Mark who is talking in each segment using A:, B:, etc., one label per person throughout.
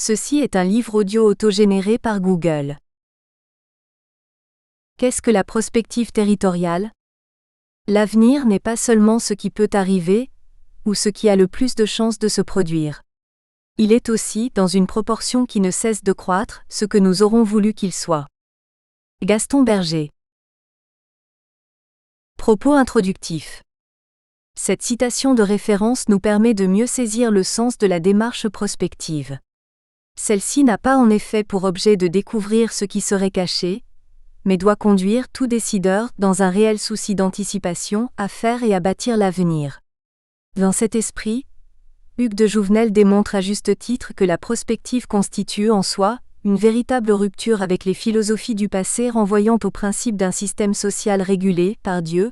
A: Ceci est un livre audio autogénéré par Google. Qu'est-ce que la prospective territoriale ? L'avenir n'est pas seulement ce qui peut arriver, ou ce qui a le plus de chances de se produire. Il est aussi, dans une proportion qui ne cesse de croître, ce que nous aurons voulu qu'il soit. Gaston Berger. Propos introductifs. Cette citation de référence nous permet de mieux saisir le sens de la démarche prospective. Celle-ci n'a pas en effet pour objet de découvrir ce qui serait caché, mais doit conduire tout décideur, dans un réel souci d'anticipation, à faire et à bâtir l'avenir. Dans cet esprit, Hugues de Jouvenel démontre à juste titre que la prospective constitue en soi une véritable rupture avec les philosophies du passé renvoyant au principe d'un système social régulé par Dieu,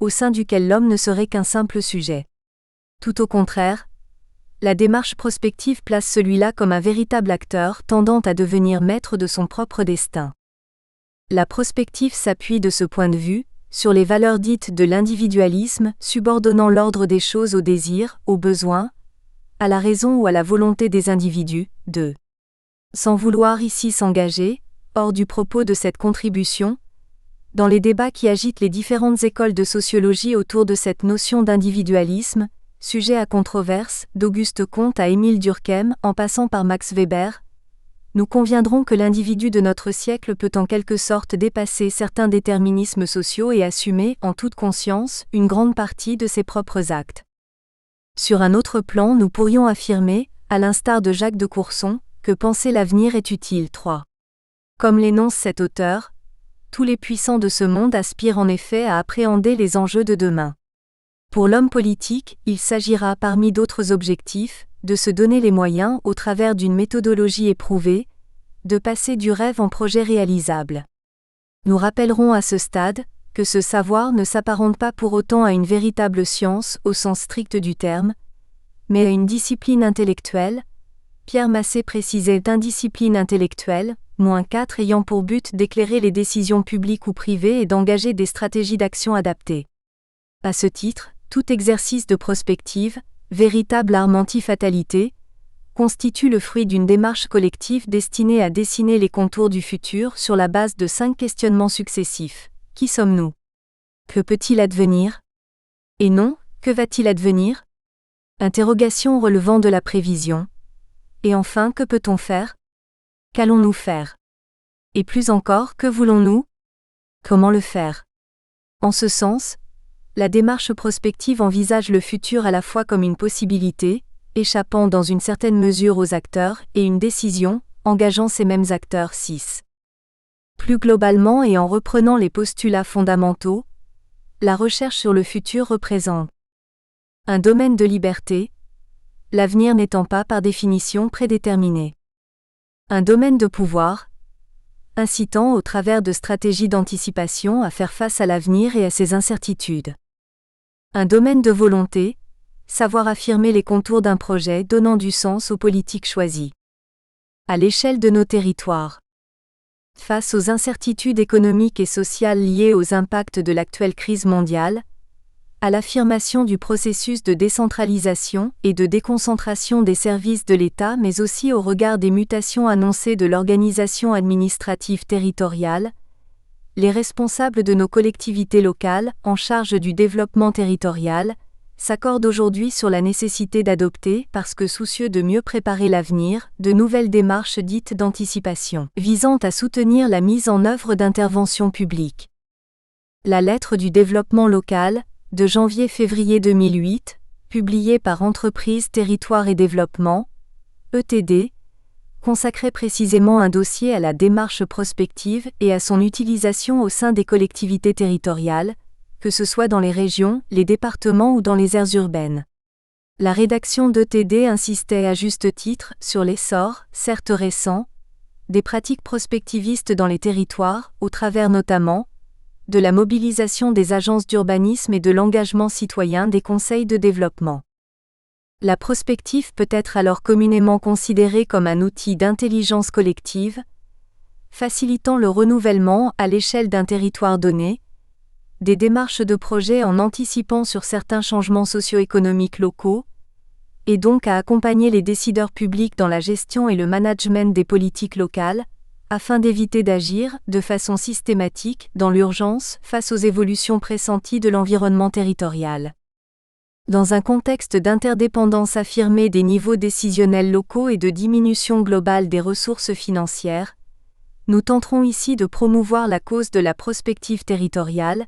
A: au sein duquel l'homme ne serait qu'un simple sujet. Tout au contraire, la démarche prospective place celui-là comme un véritable acteur tendant à devenir maître de son propre destin. La prospective s'appuie de ce point de vue sur les valeurs dites de l'individualisme, subordonnant l'ordre des choses au désir, aux besoins, à la raison ou à la volonté des individus, sans vouloir ici s'engager, hors du propos de cette contribution, dans les débats qui agitent les différentes écoles de sociologie autour de cette notion d'individualisme, sujet à controverse, d'Auguste Comte à Émile Durkheim en passant par Max Weber, nous conviendrons que l'individu de notre siècle peut en quelque sorte dépasser certains déterminismes sociaux et assumer, en toute conscience, une grande partie de ses propres actes. Sur un autre plan, nous pourrions affirmer, à l'instar de Jacques de Courson, que penser l'avenir est utile. 3. Comme l'énonce cet auteur, tous les puissants de ce monde aspirent en effet à appréhender les enjeux de demain. Pour l'homme politique, il s'agira, parmi d'autres objectifs, de se donner les moyens, au travers d'une méthodologie éprouvée, de passer du rêve en projet réalisable. Nous rappellerons à ce stade que ce savoir ne s'apparente pas pour autant à une véritable science au sens strict du terme, mais à une discipline intellectuelle. Pierre Massé précisait d'indiscipline intellectuelle, -4 ayant pour but d'éclairer les décisions publiques ou privées et d'engager des stratégies d'action adaptées. À ce titre, tout exercice de prospective, véritable arme anti-fatalité, constitue le fruit d'une démarche collective destinée à dessiner les contours du futur sur la base de 5 questionnements successifs. Qui sommes-nous ? Que peut-il advenir ? Et non, que va-t-il advenir ? Interrogation relevant de la prévision. Et enfin, que peut-on faire ? Qu'allons-nous faire ? Et plus encore, que voulons-nous ? Comment le faire ? En ce sens, la démarche prospective envisage le futur à la fois comme une possibilité, échappant dans une certaine mesure aux acteurs, et une décision, engageant ces mêmes acteurs. 6. Plus globalement et en reprenant les postulats fondamentaux, la recherche sur le futur représente un domaine de liberté, l'avenir n'étant pas par définition prédéterminé. Un domaine de pouvoir, incitant au travers de stratégies d'anticipation à faire face à l'avenir et à ses incertitudes. Un domaine de volonté, savoir affirmer les contours d'un projet donnant du sens aux politiques choisies. À l'échelle de nos territoires. Face aux incertitudes économiques et sociales liées aux impacts de l'actuelle crise mondiale, à l'affirmation du processus de décentralisation et de déconcentration des services de l'État mais aussi au regard des mutations annoncées de l'organisation administrative territoriale, les responsables de nos collectivités locales, en charge du développement territorial, s'accordent aujourd'hui sur la nécessité d'adopter, parce que soucieux de mieux préparer l'avenir, de nouvelles démarches dites d'anticipation, visant à soutenir la mise en œuvre d'interventions publiques. La lettre du développement local, de janvier-février 2008, publiée par Entreprises Territoire et Développement, ETD, consacrait précisément un dossier à la démarche prospective et à son utilisation au sein des collectivités territoriales, que ce soit dans les régions, les départements ou dans les aires urbaines. La rédaction d'ETD insistait à juste titre sur l'essor, certes récent, des pratiques prospectivistes dans les territoires, au travers notamment de la mobilisation des agences d'urbanisme et de l'engagement citoyen des conseils de développement. La prospective peut être alors communément considérée comme un outil d'intelligence collective, facilitant le renouvellement à l'échelle d'un territoire donné, des démarches de projet en anticipant sur certains changements socio-économiques locaux, et donc à accompagner les décideurs publics dans la gestion et le management des politiques locales, afin d'éviter d'agir, de façon systématique, dans l'urgence, face aux évolutions pressenties de l'environnement territorial. Dans un contexte d'interdépendance affirmée des niveaux décisionnels locaux et de diminution globale des ressources financières, nous tenterons ici de promouvoir la cause de la prospective territoriale,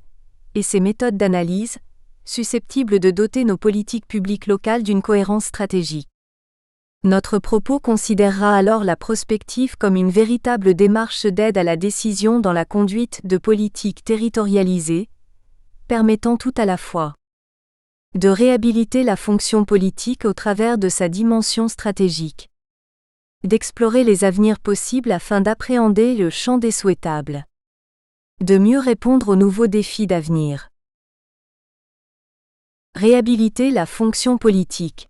A: et ses méthodes d'analyse, susceptibles de doter nos politiques publiques locales d'une cohérence stratégique. Notre propos considérera alors la prospective comme une véritable démarche d'aide à la décision dans la conduite de politiques territorialisées, permettant tout à la fois de réhabiliter la fonction politique au travers de sa dimension stratégique, d'explorer les avenirs possibles afin d'appréhender le champ des souhaitables, de mieux répondre aux nouveaux défis d'avenir. Réhabiliter la fonction politique.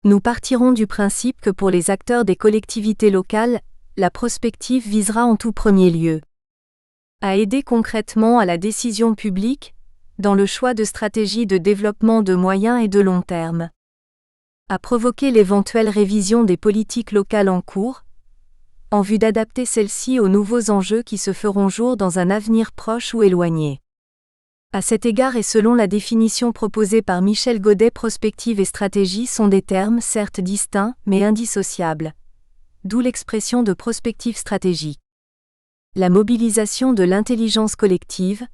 A: Nous partirons du principe que pour les acteurs des collectivités locales, la prospective visera en tout premier lieu à aider concrètement à la décision publique, dans le choix de stratégies de développement de moyen et de long terme, à provoquer l'éventuelle révision des politiques locales en cours, en vue d'adapter celles-ci aux nouveaux enjeux qui se feront jour dans un avenir proche ou éloigné. À cet égard et selon la définition proposée par Michel Godet, prospective et stratégie sont des termes certes distincts mais indissociables, d'où l'expression de prospective stratégique. La mobilisation de l'intelligence collective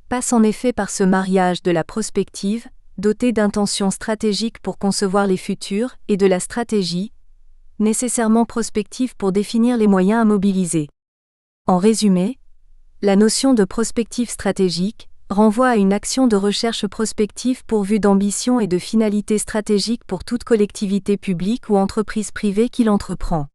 A: passe en effet par ce mariage de la prospective, dotée d'intentions stratégiques pour concevoir les futurs, et de la stratégie, nécessairement prospective pour définir les moyens à mobiliser. En résumé, la notion de prospective stratégique renvoie à une action de recherche prospective pourvue d'ambition et de finalité stratégique pour toute collectivité publique ou entreprise privée qui l'entreprend.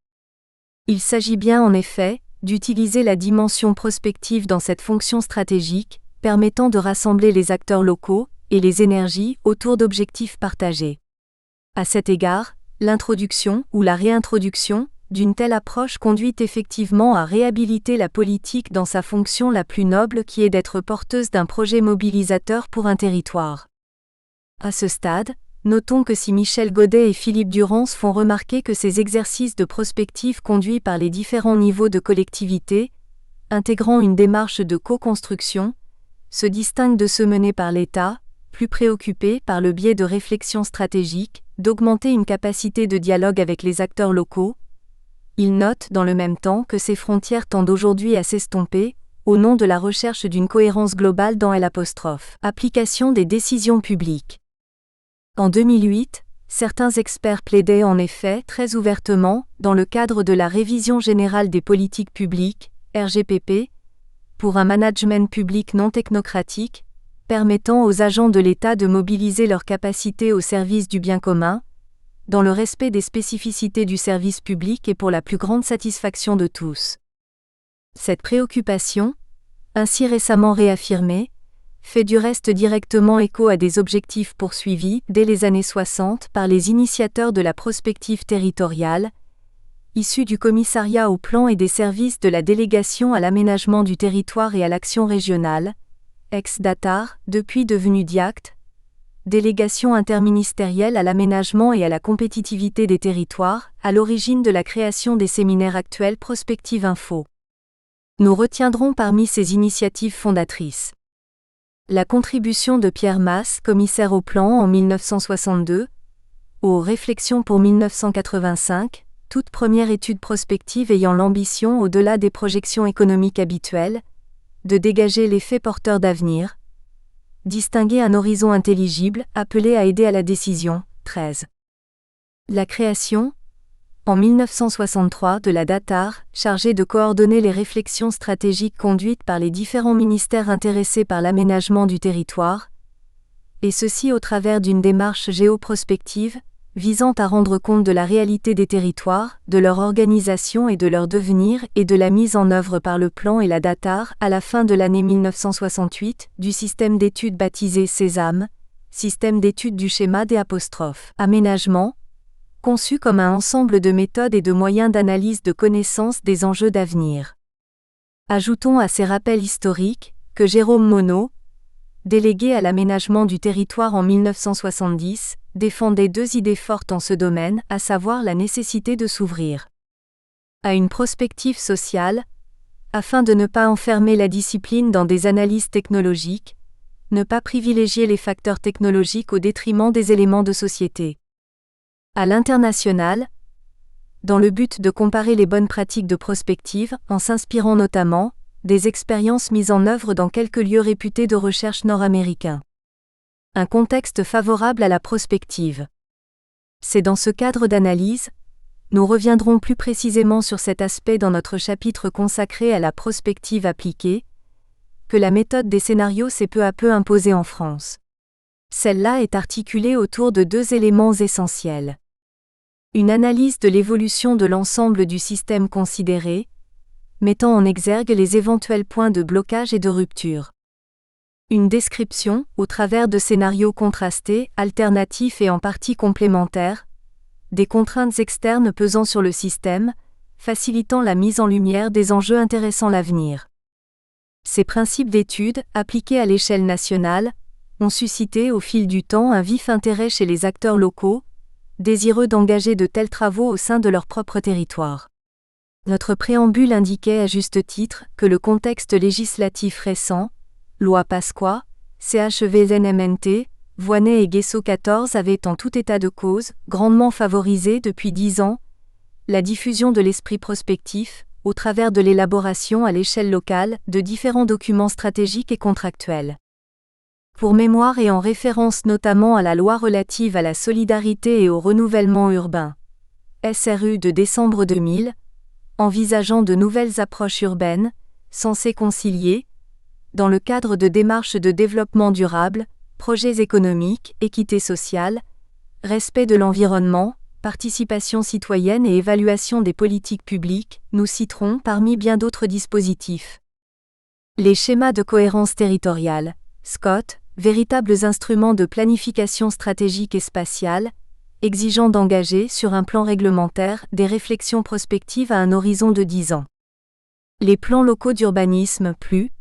A: Il s'agit bien en effet d'utiliser la dimension prospective dans cette fonction stratégique, permettant de rassembler les acteurs locaux et les énergies autour d'objectifs partagés. À cet égard, l'introduction ou la réintroduction d'une telle approche conduit effectivement à réhabiliter la politique dans sa fonction la plus noble qui est d'être porteuse d'un projet mobilisateur pour un territoire. À ce stade, notons que si Michel Godet et Philippe Durance font remarquer que ces exercices de prospective conduits par les différents niveaux de collectivité, intégrant une démarche de co-construction, se distinguent de ceux menés par l'État, plus préoccupé par le biais de réflexion stratégique, d'augmenter une capacité de dialogue avec les acteurs locaux, il note dans le même temps que ces frontières tendent aujourd'hui à s'estomper, au nom de la recherche d'une cohérence globale dans l'application des décisions publiques. En 2008, certains experts plaidaient en effet très ouvertement, dans le cadre de la Révision générale des politiques publiques, RGPP, pour un management public non technocratique, permettant aux agents de l'État de mobiliser leurs capacités au service du bien commun, dans le respect des spécificités du service public et pour la plus grande satisfaction de tous. Cette préoccupation, ainsi récemment réaffirmée, fait du reste directement écho à des objectifs poursuivis dès les années 60 par les initiateurs de la prospective territoriale, issus du Commissariat au plan et des services de la Délégation à l'aménagement du territoire et à l'action régionale, ex-DATAR, depuis devenu DIACT, Délégation interministérielle à l'aménagement et à la compétitivité des territoires, à l'origine de la création des séminaires actuels Prospective Info. Nous retiendrons parmi ces initiatives fondatrices la contribution de Pierre Masse, commissaire au plan en 1962, aux Réflexions pour 1985, toute première étude prospective ayant l'ambition, au-delà des projections économiques habituelles, de dégager l'effet porteur d'avenir, distinguer un horizon intelligible, appelé à aider à la décision. 13. La création, en 1963, de la DATAR, chargée de coordonner les réflexions stratégiques conduites par les différents ministères intéressés par l'aménagement du territoire, et ceci au travers d'une démarche géoprospective, visant à rendre compte de la réalité des territoires, de leur organisation et de leur devenir et de la mise en œuvre par le plan et la DATAR, à la fin de l'année 1968, du système d'études baptisé SESAM, système d'études du schéma des aménagement, conçu comme un ensemble de méthodes et de moyens d'analyse de connaissance des enjeux d'avenir. Ajoutons à ces rappels historiques, que Jérôme Monod, délégué à l'aménagement du territoire en 1970, défendait deux idées fortes en ce domaine, à savoir la nécessité de s'ouvrir à une prospective sociale, afin de ne pas enfermer la discipline dans des analyses technologiques, ne pas privilégier les facteurs technologiques au détriment des éléments de société. À l'international, dans le but de comparer les bonnes pratiques de prospective, en s'inspirant notamment des expériences mises en œuvre dans quelques lieux réputés de recherche nord-américains. Un contexte favorable à la prospective. C'est dans ce cadre d'analyse, nous reviendrons plus précisément sur cet aspect dans notre chapitre consacré à la prospective appliquée, que la méthode des scénarios s'est peu à peu imposée en France. Celle-là est articulée autour de deux éléments essentiels. Une analyse de l'évolution de l'ensemble du système considéré, mettant en exergue les éventuels points de blocage et de rupture. Une description, au travers de scénarios contrastés, alternatifs et en partie complémentaires, des contraintes externes pesant sur le système, facilitant la mise en lumière des enjeux intéressant l'avenir. Ces principes d'étude, appliqués à l'échelle nationale, ont suscité au fil du temps un vif intérêt chez les acteurs locaux, désireux d'engager de tels travaux au sein de leur propre territoire. Notre préambule indiquait à juste titre que le contexte législatif récent, loi Pasqua, CHVNMNT, Voynet et Guesso 14 avait en tout état de cause grandement favorisé depuis 10 ans la diffusion de l'esprit prospectif, au travers de l'élaboration à l'échelle locale de différents documents stratégiques et contractuels. Pour mémoire et en référence notamment à la loi relative à la solidarité et au renouvellement urbain, SRU de décembre 2000, envisageant de nouvelles approches urbaines, censées concilier, dans le cadre de démarches de développement durable, projets économiques, équité sociale, respect de l'environnement, participation citoyenne et évaluation des politiques publiques, nous citerons parmi bien d'autres dispositifs. Les schémas de cohérence territoriale, SCOT, véritables instruments de planification stratégique et spatiale, exigeant d'engager sur un plan réglementaire des réflexions prospectives à un horizon de 10 ans. Les plans locaux d'urbanisme, PLU,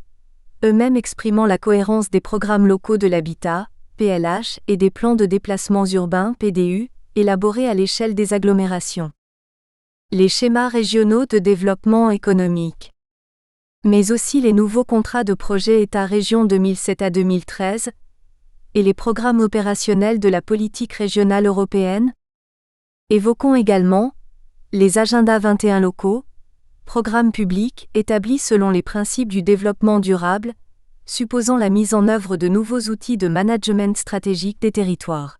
A: eux-mêmes exprimant la cohérence des programmes locaux de l'habitat, PLH, et des plans de déplacements urbains, PDU, élaborés à l'échelle des agglomérations. Les schémas régionaux de développement économique. Mais aussi les nouveaux contrats de projet État-région 2007 à 2013, et les programmes opérationnels de la politique régionale européenne. Évoquons également les agendas 21 locaux, programmes publics établis selon les principes du développement durable, supposant la mise en œuvre de nouveaux outils de management stratégique des territoires.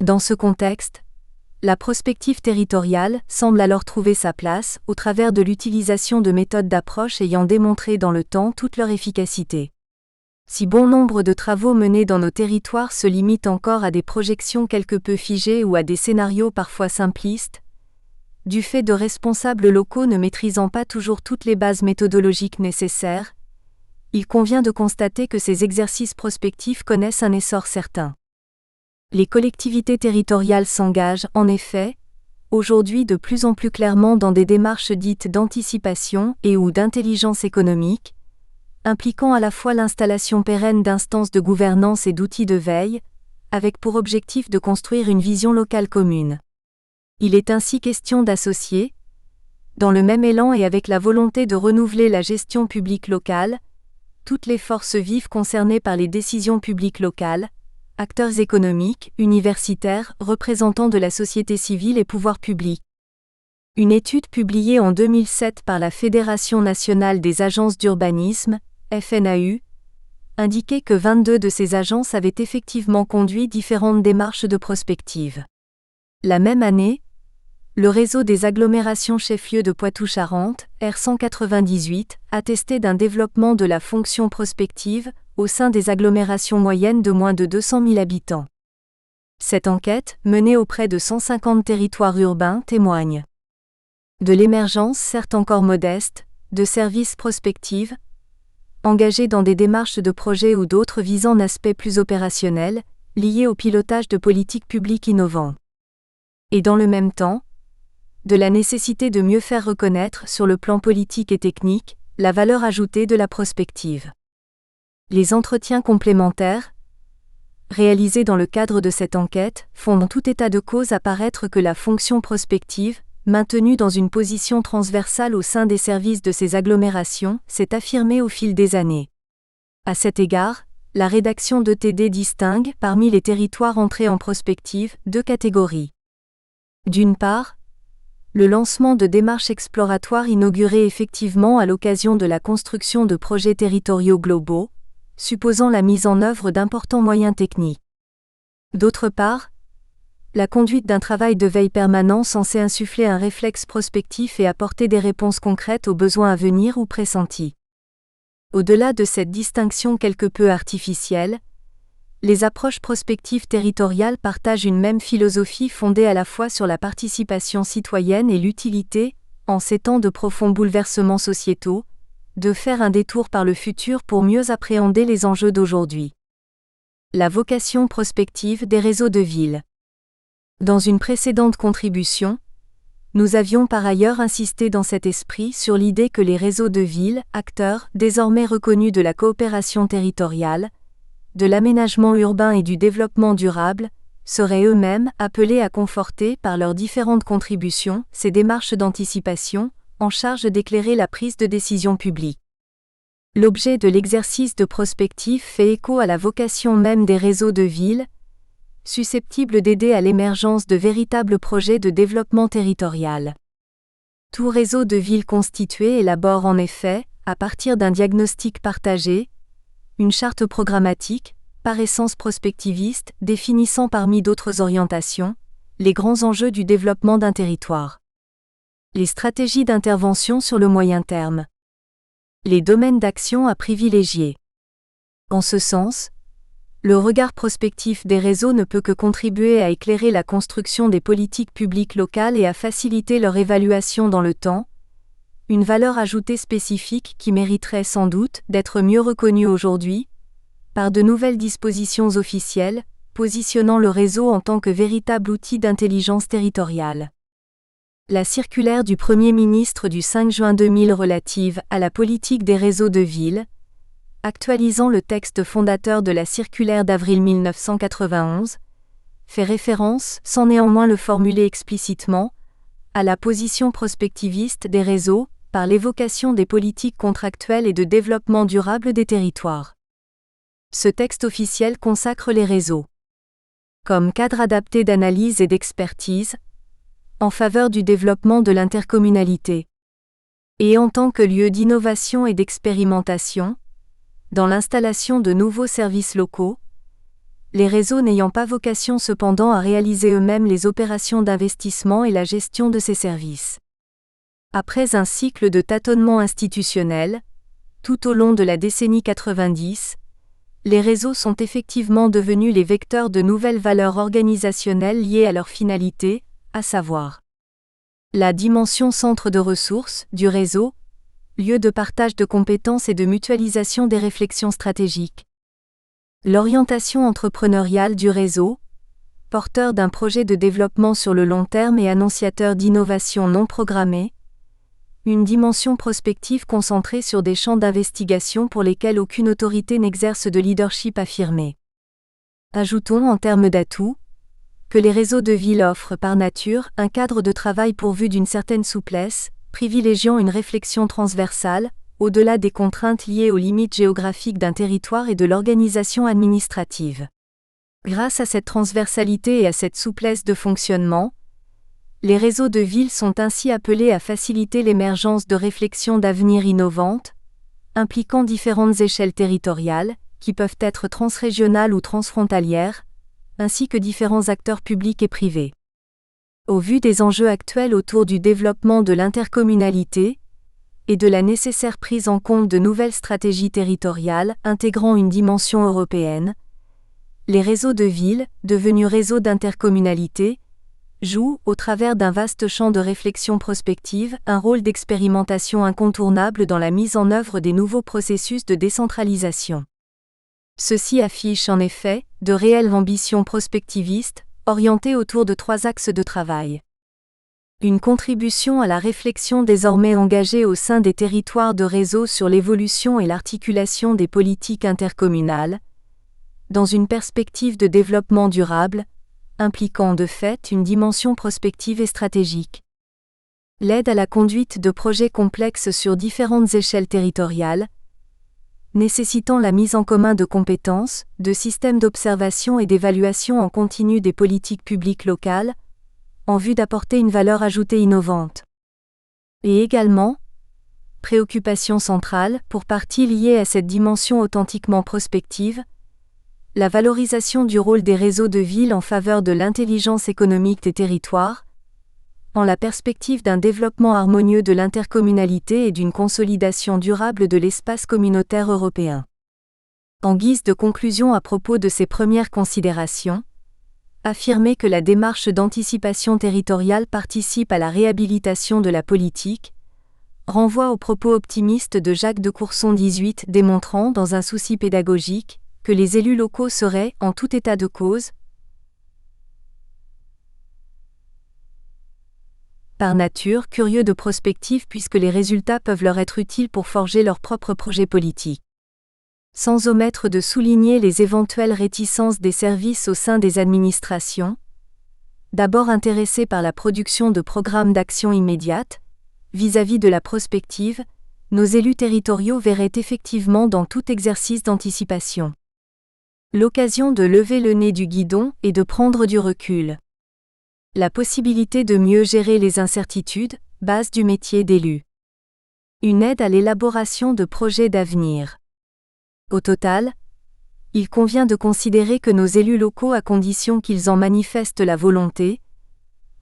A: Dans ce contexte, la prospective territoriale semble alors trouver sa place au travers de l'utilisation de méthodes d'approche ayant démontré dans le temps toute leur efficacité. Si bon nombre de travaux menés dans nos territoires se limitent encore à des projections quelque peu figées ou à des scénarios parfois simplistes, du fait de responsables locaux ne maîtrisant pas toujours toutes les bases méthodologiques nécessaires, il convient de constater que ces exercices prospectifs connaissent un essor certain. Les collectivités territoriales s'engagent, en effet, aujourd'hui de plus en plus clairement dans des démarches dites d'anticipation et/ou d'intelligence économique, impliquant à la fois l'installation pérenne d'instances de gouvernance et d'outils de veille, avec pour objectif de construire une vision locale commune. Il est ainsi question d'associer, dans le même élan et avec la volonté de renouveler la gestion publique locale, toutes les forces vives concernées par les décisions publiques locales, acteurs économiques, universitaires, représentants de la société civile et pouvoirs publics. Une étude publiée en 2007 par la Fédération nationale des agences d'urbanisme, FNAU, indiquait que 22 de ces agences avaient effectivement conduit différentes démarches de prospective. La même année, le réseau des agglomérations chef-lieu de Poitou-Charentes, R198, attestait d'un développement de la fonction prospective au sein des agglomérations moyennes de moins de 200 000 habitants. Cette enquête, menée auprès de 150 territoires urbains, témoigne de l'émergence, certes encore modeste, de services prospectifs, engagés dans des démarches de projets ou d'autres visant un aspect plus opérationnel, liés au pilotage de politiques publiques innovantes. Et dans le même temps, de la nécessité de mieux faire reconnaître sur le plan politique et technique, la valeur ajoutée de la prospective. Les entretiens complémentaires, réalisés dans le cadre de cette enquête, font en tout état de cause apparaître que la fonction prospective, maintenue dans une position transversale au sein des services de ces agglomérations, s'est affirmée au fil des années. À cet égard, la rédaction d'ETD distingue, parmi les territoires entrés en prospective, deux catégories. D'une part, le lancement de démarches exploratoires inaugurées effectivement à l'occasion de la construction de projets territoriaux globaux, supposant la mise en œuvre d'importants moyens techniques. D'autre part, la conduite d'un travail de veille permanent censé insuffler un réflexe prospectif et apporter des réponses concrètes aux besoins à venir ou pressentis. Au-delà de cette distinction quelque peu artificielle, les approches prospectives territoriales partagent une même philosophie fondée à la fois sur la participation citoyenne et l'utilité, en ces temps de profonds bouleversements sociétaux, de faire un détour par le futur pour mieux appréhender les enjeux d'aujourd'hui. La vocation prospective des réseaux de villes. Dans une précédente contribution, nous avions par ailleurs insisté dans cet esprit sur l'idée que les réseaux de villes, acteurs désormais reconnus de la coopération territoriale, de l'aménagement urbain et du développement durable, seraient eux-mêmes appelés à conforter par leurs différentes contributions ces démarches d'anticipation, en charge d'éclairer la prise de décision publique. L'objet de l'exercice de prospective fait écho à la vocation même des réseaux de villes, susceptibles d'aider à l'émergence de véritables projets de développement territorial. Tout réseau de villes constitué élabore en effet, à partir d'un diagnostic partagé, une charte programmatique, par essence prospectiviste, définissant parmi d'autres orientations, les grands enjeux du développement d'un territoire. Les stratégies d'intervention sur le moyen terme. Les domaines d'action à privilégier. En ce sens, le regard prospectif des réseaux ne peut que contribuer à éclairer la construction des politiques publiques locales et à faciliter leur évaluation dans le temps, une valeur ajoutée spécifique qui mériterait sans doute d'être mieux reconnue aujourd'hui, par de nouvelles dispositions officielles, positionnant le réseau en tant que véritable outil d'intelligence territoriale. La circulaire du Premier ministre du 5 juin 2000 relative à la politique des réseaux de villes, actualisant le texte fondateur de la circulaire d'avril 1991, fait référence, sans néanmoins le formuler explicitement, à la position prospectiviste des réseaux, par l'évocation des politiques contractuelles et de développement durable des territoires. Ce texte officiel consacre les réseaux comme cadre adapté d'analyse et d'expertise, en faveur du développement de l'intercommunalité, et en tant que lieu d'innovation et d'expérimentation, dans l'installation de nouveaux services locaux, les réseaux n'ayant pas vocation cependant à réaliser eux-mêmes les opérations d'investissement et la gestion de ces services. Après un cycle de tâtonnement institutionnel, tout au long de la décennie 90, les réseaux sont effectivement devenus les vecteurs de nouvelles valeurs organisationnelles liées à leur finalité, à savoir la dimension centre de ressources du réseau, lieu de partage de compétences et de mutualisation des réflexions stratégiques. L'orientation entrepreneuriale du réseau, porteur d'un projet de développement sur le long terme et annonciateur d'innovations non programmées. Une dimension prospective concentrée sur des champs d'investigation pour lesquels aucune autorité n'exerce de leadership affirmé. Ajoutons en termes d'atouts, que les réseaux de villes offrent par nature un cadre de travail pourvu d'une certaine souplesse, privilégiant une réflexion transversale, au-delà des contraintes liées aux limites géographiques d'un territoire et de l'organisation administrative. Grâce à cette transversalité et à cette souplesse de fonctionnement, les réseaux de villes sont ainsi appelés à faciliter l'émergence de réflexions d'avenir innovantes, impliquant différentes échelles territoriales, qui peuvent être transrégionales ou transfrontalières, ainsi que différents acteurs publics et privés. Au vu des enjeux actuels autour du développement de l'intercommunalité, et de la nécessaire prise en compte de nouvelles stratégies territoriales intégrant une dimension européenne, les réseaux de villes, devenus réseaux d'intercommunalité, jouent, au travers d'un vaste champ de réflexion prospective, un rôle d'expérimentation incontournable dans la mise en œuvre des nouveaux processus de décentralisation. Ceux-ci affichent en effet de réelles ambitions prospectivistes, orientées autour de 3 axes de travail. Une contribution à la réflexion désormais engagée au sein des territoires de réseau sur l'évolution et l'articulation des politiques intercommunales, dans une perspective de développement durable, impliquant de fait une dimension prospective et stratégique. L'aide à la conduite de projets complexes sur différentes échelles territoriales, nécessitant la mise en commun de compétences, de systèmes d'observation et d'évaluation en continu des politiques publiques locales, en vue d'apporter une valeur ajoutée innovante. Et également, préoccupation centrale, pour partie liée à cette dimension authentiquement prospective, la valorisation du rôle des réseaux de villes en faveur de l'intelligence économique des territoires, en la perspective d'un développement harmonieux de l'intercommunalité et d'une consolidation durable de l'espace communautaire européen. En guise de conclusion à propos de ces premières considérations, affirmer que la démarche d'anticipation territoriale participe à la réhabilitation de la politique, renvoie aux propos optimistes de Jacques de Courson 18 démontrant, dans un souci pédagogique, que les élus locaux seraient, en tout état de cause, par nature curieux de prospective puisque les résultats peuvent leur être utiles pour forger leurs propres projets politiques. Sans omettre de souligner les éventuelles réticences des services au sein des administrations, d'abord intéressés par la production de programmes d'action immédiate, vis-à-vis de la prospective, nos élus territoriaux verraient effectivement dans tout exercice d'anticipation l'occasion de lever le nez du guidon et de prendre du recul. La possibilité de mieux gérer les incertitudes, base du métier d'élu. Une aide à l'élaboration de projets d'avenir. Au total, il convient de considérer que nos élus locaux, à condition qu'ils en manifestent la volonté,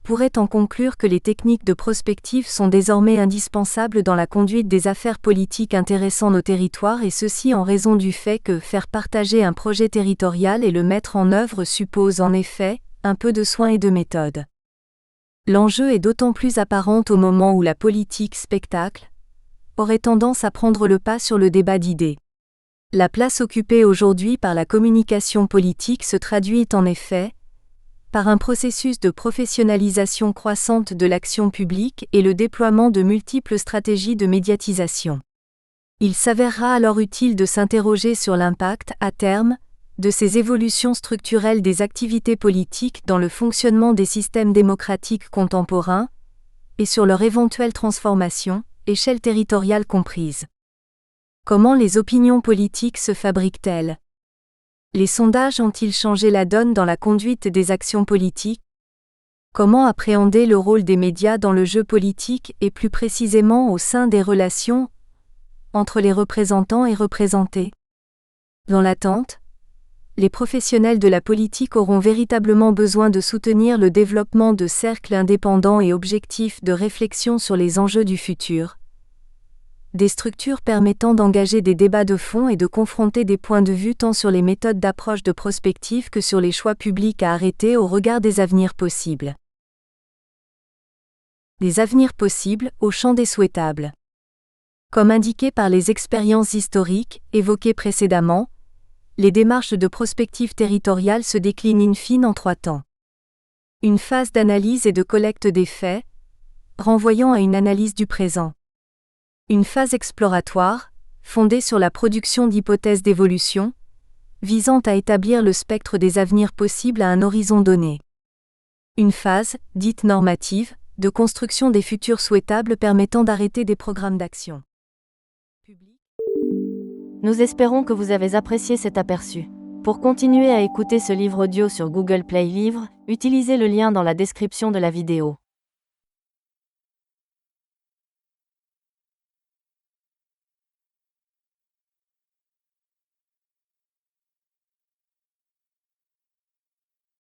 A: pourraient en conclure que les techniques de prospective sont désormais indispensables dans la conduite des affaires politiques intéressant nos territoires et ceci en raison du fait que faire partager un projet territorial et le mettre en œuvre suppose en effet un peu de soin et de méthode. L'enjeu est d'autant plus apparent au moment où la politique spectacle aurait tendance à prendre le pas sur le débat d'idées. La place occupée aujourd'hui par la communication politique se traduit en effet par un processus de professionnalisation croissante de l'action publique et le déploiement de multiples stratégies de médiatisation. Il s'avérera alors utile de s'interroger sur l'impact, à terme, de ces évolutions structurelles des activités politiques dans le fonctionnement des systèmes démocratiques contemporains, et sur leur éventuelle transformation, échelle territoriale comprise. Comment les opinions politiques se fabriquent-elles ? Les sondages ont-ils changé la donne dans la conduite des actions politiques ? Comment appréhender le rôle des médias dans le jeu politique et plus précisément au sein des relations entre les représentants et représentés ? Dans l'attente, les professionnels de la politique auront véritablement besoin de soutenir le développement de cercles indépendants et objectifs de réflexion sur les enjeux du futur. Des structures permettant d'engager des débats de fond et de confronter des points de vue tant sur les méthodes d'approche de prospective que sur les choix publics à arrêter au regard des avenirs possibles. Des avenirs possibles au champ des souhaitables. Comme indiqué par les expériences historiques évoquées précédemment, les démarches de prospective territoriale se déclinent in fine en 3 temps. Une phase d'analyse et de collecte des faits, renvoyant à une analyse du présent. Une phase exploratoire, fondée sur la production d'hypothèses d'évolution, visant à établir le spectre des avenirs possibles à un horizon donné. Une phase, dite normative, de construction des futurs souhaitables permettant d'arrêter des programmes d'action.
B: Nous espérons que vous avez apprécié cet aperçu. Pour continuer à écouter ce livre audio sur Google Play Livres, utilisez le lien dans la description de la vidéo.